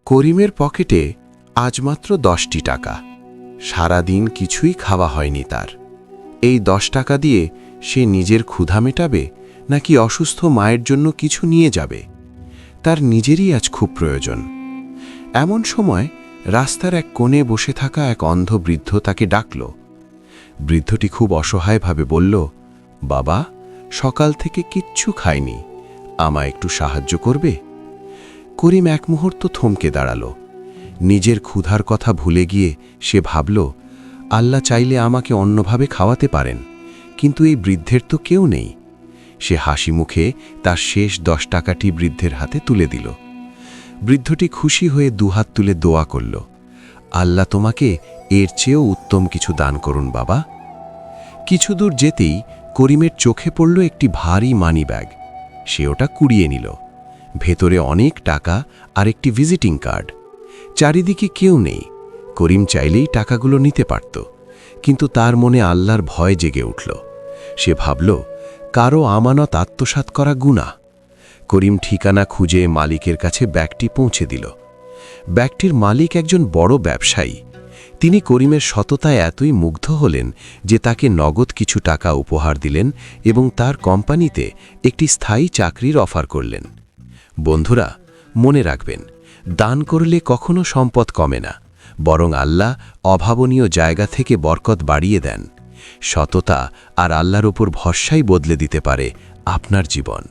করিমের পকেটে আজ মাত্র 10টি টাকা। সারাদিন কিছুই খাওয়া হয়নি তার। এই 10 টাকা দিয়ে সে নিজের ক্ষুধা মেটাবে নাকি অসুস্থ মায়ের জন্য কিছু নিয়ে যাবে? তার নিজেরই আজ খুব প্রয়োজন। এমন সময় রাস্তার এক কোণে বসে থাকা এক অন্ধ বৃদ্ধ তাকে ডাকল। বৃদ্ধটি খুব অসহায়ভাবে বলল, বাবা, সকাল থেকে কিচ্ছু খাইনি, আমায় একটু সাহায্য করবে? করিম এক মুহূর্ত থমকে দাঁড়াল। নিজের ক্ষুধার কথা ভুলে গিয়ে সে ভাবল, আল্লাহ চাইলে আমাকে অন্যভাবে খাওয়াতে পারেন, কিন্তু এই বৃদ্ধের তো কেউ নেই। সে হাসি মুখে তার শেষ 10 টাকাটি বৃদ্ধের হাতে তুলে দিল। বৃদ্ধটি খুশি হয়ে দুহাত তুলে দোয়া করল, আল্লাহ তোমাকে এর চেয়েও উত্তম কিছু দান করুন বাবা। কিছু দূর যেতেই করিমের চোখে পড়ল একটি ভারী মানি ব্যাগ। সে ওটা কুড়িয়ে নিল। ভেতরে অনেক টাকা আর একটি ভিজিটিং কার্ড। চারিদিকে কেউ নেই। করিম চাইলেই টাকাগুলো নিতে পারত, কিন্তু তার মনে আল্লাহর ভয় জেগে উঠল। সে ভাবল, কারো আমানত আত্মসাৎ করা গুনাহ। করিম ঠিকানা খুঁজে মালিকের কাছে ব্যাগটি পৌঁছে দিল। ব্যাগটির মালিক একজন বড় ব্যবসায়ী। তিনি করিমের সততায় এতই মুগ্ধ হলেন যে তাকে নগদ কিছু টাকা উপহার দিলেন এবং তার কোম্পানিতে একটি স্থায়ী চাকরির অফার করলেন। বন্ধুরা, মনে রাখবেন, দান করলে কখনো সম্পদ কমে না, বরং আল্লাহ অভাবনীয় জায়গা থেকে বরকত বাড়িয়ে দেন। সততা আর আল্লাহর উপর ভরসাই বদলে দিতে পারে আপনার জীবন।